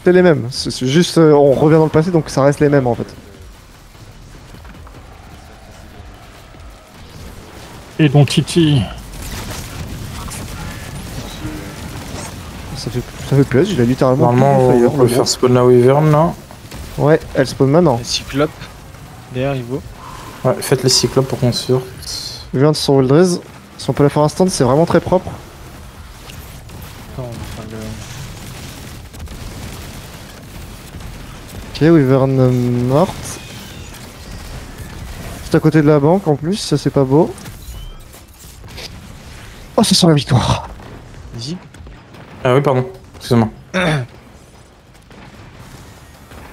rester les mêmes. C'est juste, on revient dans le passé, donc ça reste les mêmes en fait. Et donc Titi. Ça fait plaisir, il a littéralement. Normalement, on peut faire spawn la Wyvern là. Ouais, elle spawn maintenant. Les cyclopes. Derrière, il vaut. Ouais, faites les cyclopes pour qu'on sorte. Wyvern sur Wildrez. Si on peut la faire instant, c'est vraiment très propre. Attends, on va faire Ok, le... Wyvern morte. Juste à côté de la banque en plus, ça c'est pas beau. Oh, ça sent la victoire. Vas-y. Ah oui, pardon, excuse-moi.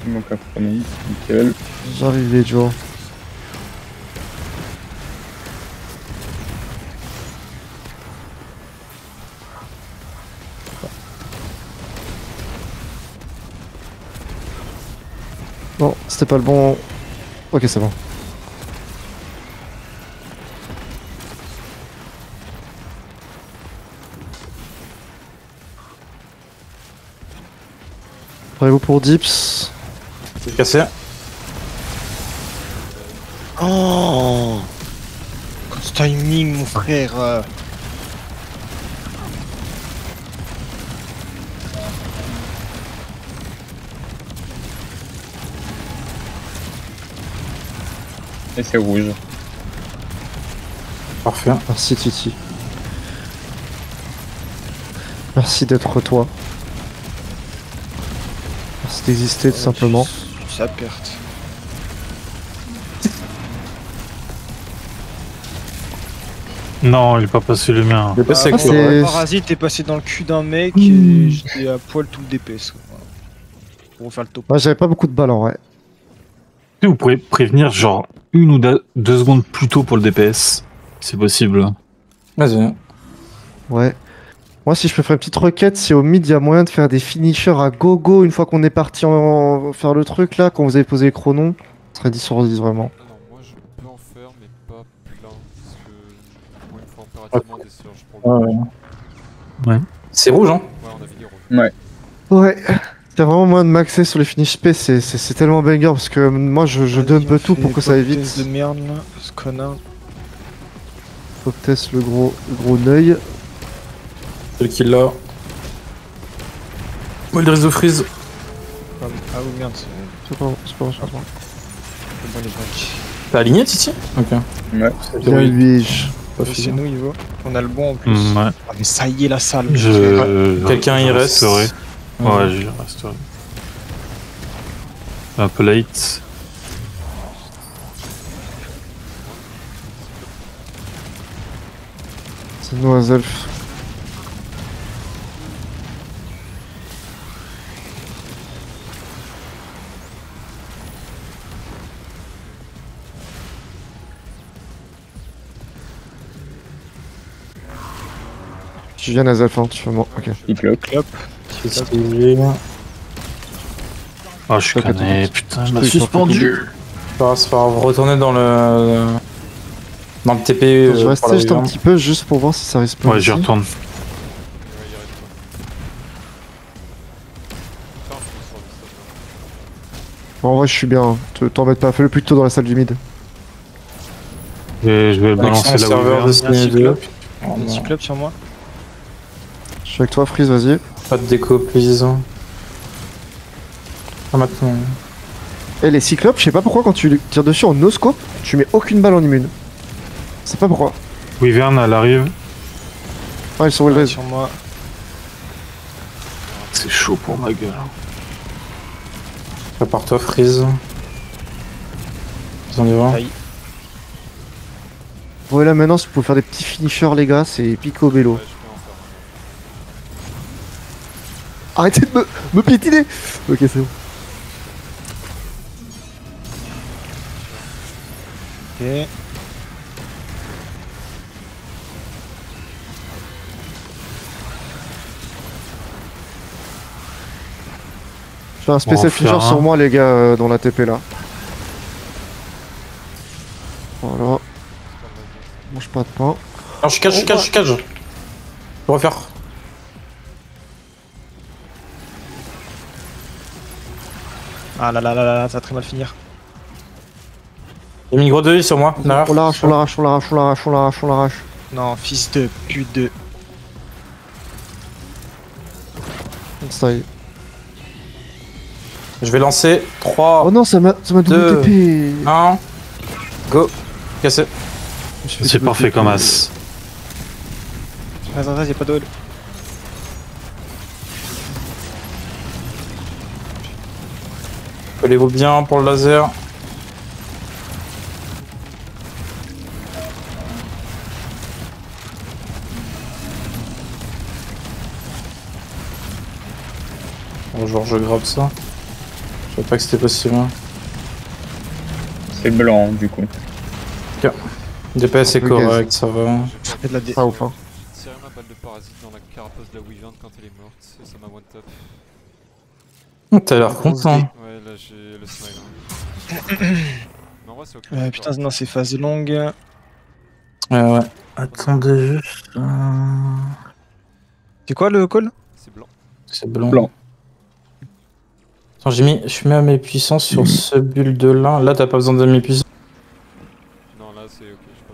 Il manque un chrono, nickel. J'arrive les Joe. Bon, c'était pas le bon. Ok, c'est bon. Préparez-vous pour Dips. C'est cassé. Oh, ce timing, mon frère. Et c'est rouge. Parfait. Merci Titi. Merci d'être toi. Merci d'exister tout simplement. Sa perte. Non, il est pas passé le mien. Le PS avec c'est- Le parasite est passé dans le cul d'un mec et j'étais à poil tout le DPS. Quoi. Voilà. Pour refaire le top. Moi j'avais pas beaucoup de balles en vrai. Vous pourrez prévenir genre 1 ou 2 secondes plus tôt pour le DPS. C'est possible. Vas-y. Ouais. Moi si je peux faire une petite requête, si au mid il y a moyen de faire des finishers à gogo une fois qu'on est parti faire le truc là, quand vous avez posé les chronos, ce serait 10 sur 10 vraiment. Ah non, moi je peux en faire, mais pas plein. Parce que pour une fois impérativement des surges pour le. Ouais. C'est rouge, hein? Ouais, on a fini rouge. Ouais. Ouais. T'as vraiment moyen de maxer sur les finish P, c'est tellement banger parce que moi je dump tout pour que ça aille vite. de merde là, ce connard. Faut tester le gros neuil. C'est le kill là. Wildrez de freeze. Ah oui, merde, c'est C'est pas bon. bon les mecs. T'as aligné, Titi? Ok. Ouais. Bien lui. C'est nous, il va. On a le bon en plus. Ouais. Ah, mais ça y est, la salle. Quelqu'un y reste. Ouais, j'y resterai. Un peu late. C'est nous à Elf. Tu viens à Zelf, hein, tu fais moi. Ok. Il bloque. Hop. Ah, je suis canné, putain, je m'a suis suspendu. C'est pas grave, retourner dans le. Dans le TP. Je vais pour rester la juste un Wyvern. petit peu juste pour voir si ça risque pas. Ouais, j'y retourne. Ouais, il arrête pas. Putain, je me sors du Bon, en vrai, je suis bien. hein. T'embête pas, fais-le plutôt dans la salle du mid. Je vais le balancer Connexion là où serveur il de est. Ciné 2. Cyclope. Oh, Un non. cyclope sur moi. Je suis avec toi, Freeze, vas-y. Pas de déco, please. Ah, maintenant. Et les cyclopes, je sais pas pourquoi quand tu tires dessus en no scope, tu mets aucune balle en immune. C'est pas pourquoi. Wyvern, elle arrive. Ah, ils sont well raised. Sur moi. C'est chaud pour ma gueule. Prépare-toi, freeze. Ils en y va. Aïe. Ouais, là maintenant, si vous pouvez faire des petits finishers, les gars, c'est pico vélo. Ouais, je peux en faire. Arrêtez de me piétiner. Ok, c'est bon. Ok. Je fais un spécial On va en finisher faire sur un. moi, les gars, dans la TP là. Voilà. Mange pas de pain. Non, je catch. Je vais refaire. Ah là là là là, ça va très mal finir. J'ai mis gros 2 sur moi. Derrière. On l'arrache, on l'arrache, on l'arrache, on l'arrache, on l'arrache, on l'arrache. Non, fils de pute de... Ça y est. Je vais lancer 3, Oh non, ça m'a double Deux. TP. 1, go. Cassé. C'est parfait comme as. Attends, y'a pas d'ol. Collez-vous bien pour le laser. Bonjour, je grappe ça. Je savais pas que c'était possible. Hein. C'est blanc, du coup. DPS est Un peu correct, ça va. Ça fait de la dé... Ça ou pas. J'ai tiré ma balle de parasite dans la carapace de la Wyvern quand elle est morte et ça m'a one tap. T'as l'air content. Ouais, là j'ai le smile. Hein. Mais en vrai, c'est ok. putain, non, c'est phase longue. Ouais. Attendez juste. C'est quoi le call? C'est blanc. C'est blanc. Blanc. Attends, je mets à mes puissances sur ce build là. Là, t'as pas besoin de mes puissances. Non, là c'est ok, j'ai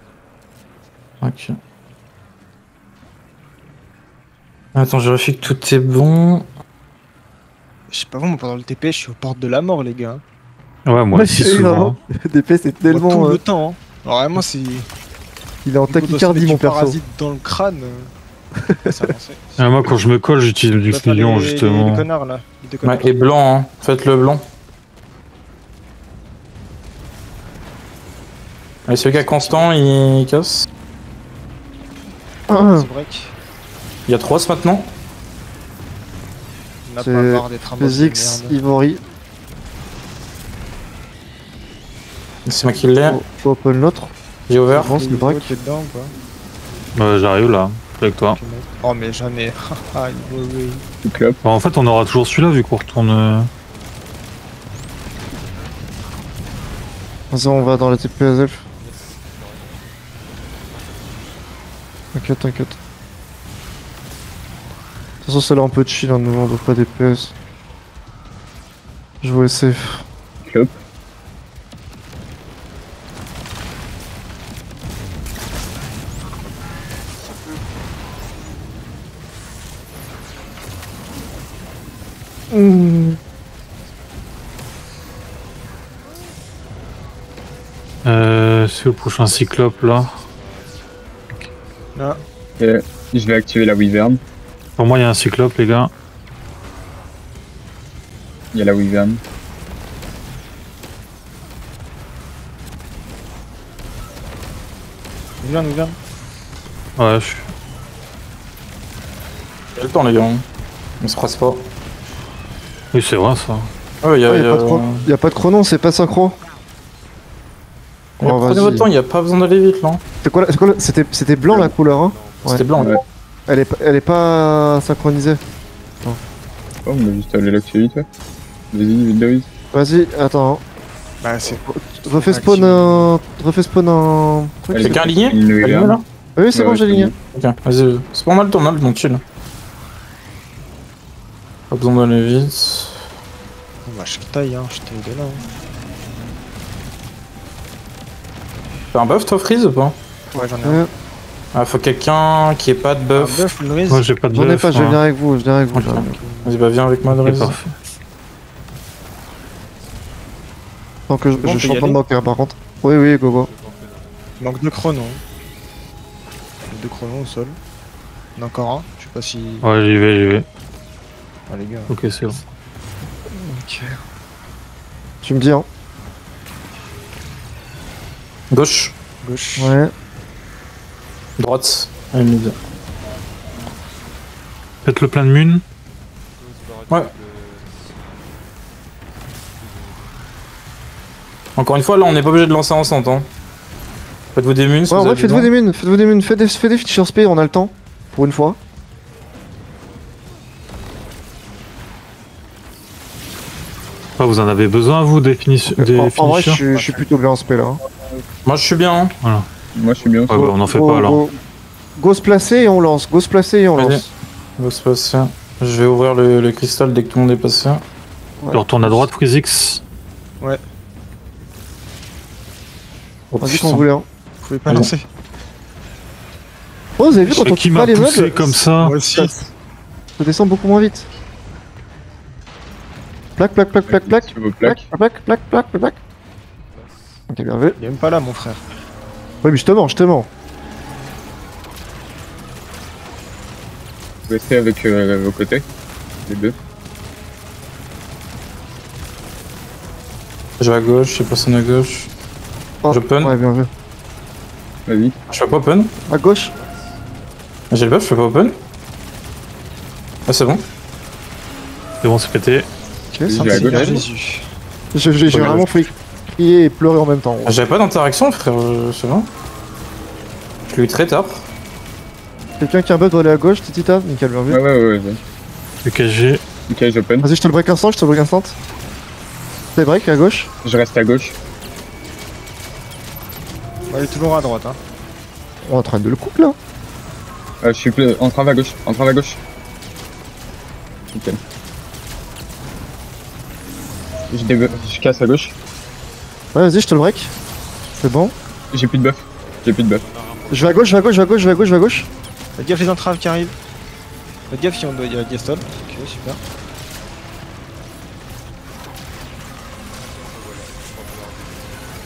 pas besoin. Ok. Attends, je vérifie que tout est bon. Je sais pas, moi pendant le TP, je suis aux portes de la mort, les gars. Ouais, moi aussi souvent. DP, c'est tellement. Tout le temps. Hein. Alors, vraiment, c'est. Il est en tachycardie, mon perso. Parasite dans le crâne. C'est avancé. Ah, moi, quand je me colle, j'utilise le fusion justement. Les connards là. Les deux connards. Ouais, et blanc, hein. Faites-le blanc. Allez, ce gars constant, il casse. Ah, C'est break. Il y a 3 maintenant. On n'a C'est pas marre d'être un boss de Physix, merde. Ivory. C'est moi qui l'ai. Faut open l'autre. J'ai ouvert. Avance, le braque. T'es dedans ou pas? Ouais, j'arrive là, avec toi. Oh, mais jamais. Ah, oui. Tout club. Bon, en fait, on aura toujours celui-là vu qu'on retourne. Vas-y, on va dans la TPSF. T'inquiète, t'inquiète. De toute façon, c'est là un peu de chill, hein, nous on veut pas des PS. Je vois SF. Club. C'est le prochain cyclope là. Là. Et je vais activer la Wyvern. Pour moi, il y a un cyclope, les gars. Il y a la Wyvern. Viens. Ouais, je suis. Il y a le temps, les gars. On se presse pas. Oui, c'est vrai ça. Ouais, Y a pas de chrono, c'est pas synchro. Oh, Prenez vas-y. votre temps, il n'y a pas besoin d'aller vite là. C'était blanc la couleur, hein. C'était Ouais. blanc. Ouais. Elle est pas synchronisée. Oh, on va juste aller l'activer vite, ouais. Vas-y, vite, David. Vas-y, attends. Bah, c'est. Refais spawn un truc. Allez. Quelqu'un aligné? Une Aligné Wyvern. là? Oui, c'est bon, j'ai ligné. Ok, vas-y. C'est pas mal le tournage, donc chill. Pas besoin d'aller vite. Bah, je taille, hein. Je t'ai aidé là. T'as un buff toi, Freeze ou pas? Ouais, j'en ai un. Ouais. Ah, faut quelqu'un qui ait pas de Un buff. buff, le raise. Moi, j'ai pas de J'en ai buff, pas, je moi. viens avec vous, je viens avec vous. Ok. j'arrive. Vas-y, bah viens avec moi, Ok, Dries. parfait. Tant que bon, on je peut suis y en train de aller manquer par contre. Oui, go go. Manque de chrono. Deux chronos au sol. Il y en a encore un. Je sais pas si. Ouais, j'y vais. Ah, les gars. Ok, c'est bon. Ok. Tu me dis, hein. Gauche, Gauche. Ouais. droite, et mid. Faites le plein de mun. Ouais. Encore une fois, là, on n'est pas obligé de lancer ensemble. Hein. Faites-vous des munes si Ouais, vous ouais, avez faites-vous besoin. des munes, faites des feature speed, on a le temps. Pour une fois. Ah, vous en avez besoin, vous, des, des En vrai, finishers? je suis plutôt bien en spell là. Hein. Moi, je suis bien. Hein. Moi, je suis bien. Ouais, bah, on en fait pas alors. Go se placer et on lance. Go se placer et on Vas-y. lance. On va se passer. Je vais ouvrir le cristal dès que tout le monde est passé. Je retourne à droite, Freezix. Oh, Vas-y putain. quand vous voulez. Hein. Vous pouvez pas Allez. lancer. Oh, vous avez vu quand on Qui tue m'a pas les poussé meubles, comme ça? Moi aussi. ça descend beaucoup moins vite. Plaque, plaque, plaque, plaque, plaque. Sur vos Plaque, plaques. plaque, plaque, plaque, plaque. Ok, bien vu. Il est même pas là, mon frère. Ouais, mais justement, justement. Vous restez avec vos côtés. Les deux. Je vais à gauche, j'ai personne à gauche. Oh, J'open. Ouais, bien vu. Vas-y. Je fais pas open. À gauche. J'ai le buff, je fais pas open. Ah, c'est bon. C'est bon, c'est pété. Ok, J'ai c'est un à petit gauche. gage. Jésus. J'ai vraiment fait crier et pleurer en même temps. J'avais pas d'interaction, frère, c'est bon. Je l'ai eu très tard. Quelqu'un qui a un buff doit aller à gauche, Titita, nickel, bien vu. Ouais. Le KG. Ok, j'open. Vas-y, je te le break instant, je te le break instant. T'es break à gauche. Je reste à gauche. On est toujours à droite, hein. On est en train de le couper là. Je suis entrave à gauche. Entrave à gauche. Nickel. Je casse à gauche. Ouais, vas-y, je te le break. C'est bon. J'ai plus de buff. J'ai plus de buff. Je vais à gauche, je vais à gauche, je vais à gauche, je vais à gauche, je vais à gauche. Faites gaffe les entraves qui arrivent. Faites gaffe si on doit y a Diastol. Ok, super.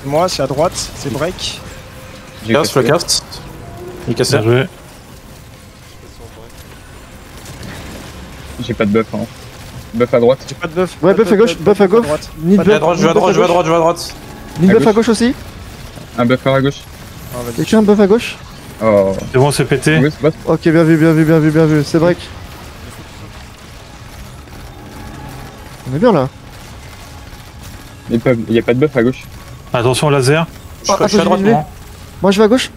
Moi, c'est à droite, c'est break. J'ai Cast, je le cassé. cast. Il est cassé. Bien joué. J'ai pas de buff. Hein. Buff à droite. J'ai pas de buff. Ouais, pas de buff à gauche, buff à gauche. Ni Je vais à droite, je vais à droite, je vais à droite, je vais à droite. Ni À buff à gauche. gauche aussi. Un buffer à gauche. Ah, vas-y. Quelqu'un un buff à gauche. Oh. C'est bon, c'est pété. Oui, c'est pas. Ok, bien vu, bien vu, bien vu, bien vu. C'est break. On est bien là. Y a pas de buff à gauche. Attention au laser. Je Ah, suis à attends, droite, je vais moi. Moi je vais à gauche.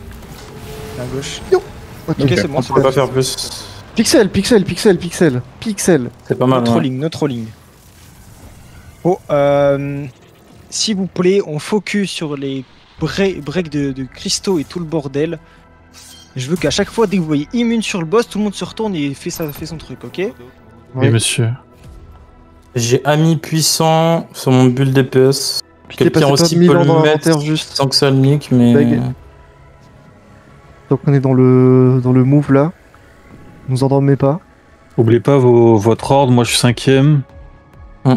À gauche. Ok. Ok, c'est bon, On c'est peut bon. pas faire plus. Pixel, pixel, pixel, pixel. Pixel. C'est pas No mal. Ouais. trolling, no trolling. Oh, s'il vous plaît, on focus sur les breaks de cristaux et tout le bordel. Je veux qu'à chaque fois, dès que vous voyez immune sur le boss, tout le monde se retourne et fait son truc, ok? Oui, Ouais. monsieur. J'ai ami puissant sur mon bulle DPS. T'es Quelqu'un passé aussi pas 1000 peut ans dans le mettre l'inventaire juste. sans que ça le nique, mais. Beg. Donc on est dans le move là. Nous endormez pas. Oubliez pas votre ordre, moi je suis 5ème.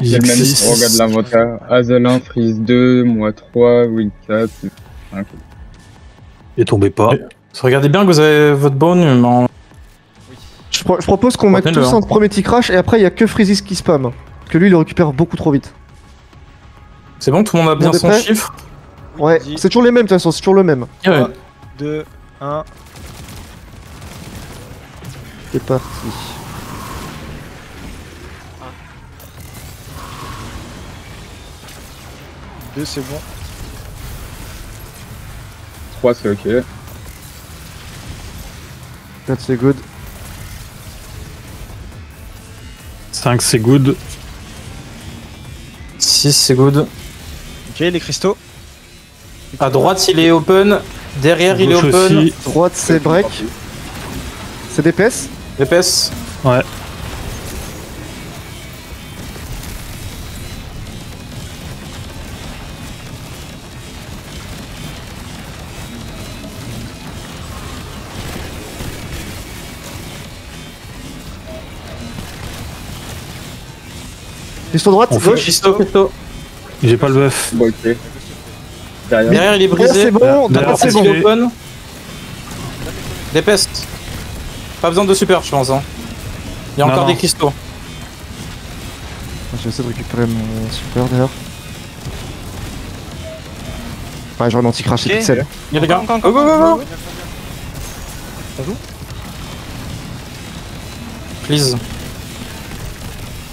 Il y a le même. X6. On regarde l'inventaire. Hazel 1, Freeze 2, moi 3, Will 4. 5. Et tombez pas. Regardez bien que vous avez votre bonne, mais en- Je propose qu'on mette Retenez-le, tous hein. un premier petit crash et après il y a que Freezis qui spam. Parce que lui il le récupère beaucoup trop vite. c'est bon, tout le monde a bien On est son prêt chiffre. Ouais, Vas-y. c'est toujours les mêmes de toute façon, c'est toujours le même. Ouais. 3, 2, 1. C'est parti. Deux, c'est bon. 3, c'est ok. 4 c'est good. 5 c'est good. 6, c'est good. Ok, les cristaux. À droite, il est open. Derrière, il est Gauche open. aussi. Droite c'est break. C'est DPS. DPS. Ouais. Ils sont droite, On fait- gauche. Cristo, Cristo. J'ai pas le buff. Bon, ok. Derrière. Derrière, il est Ouais, brisé. c'est bon, Derrière, droite c'est DPS, bon. il est open. DPS. Pas besoin de super, je pense. Hein. Il y a Non, encore non. des cristaux. Je vais essayer de récupérer mon super d'ailleurs. Ouais, j'aurais anti-crash Ok. et pixel. Il y a des gars. Encore, Go, go, go, go. Please.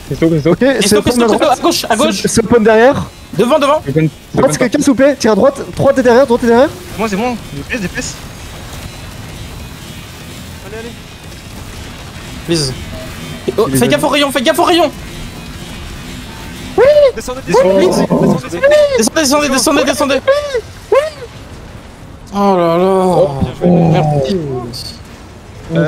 Cristo. Ok, c'est Cristo, open Cristo, à Cristo, droite. à gauche, à gauche. C'est open derrière. Devant, devant. Open. Droite c'est quelqu'un s'il vous plaît. Tire à droite. Droite est derrière, droite est derrière. Moi, c'est bon. DPS, DPS. Please. Oh, Il est fais gaffe au rayon, fais gaffe au rayon. Descendez, Descendez, descendez. Descendez, descendez, descendez. Oh là là. Bien joué. Merci.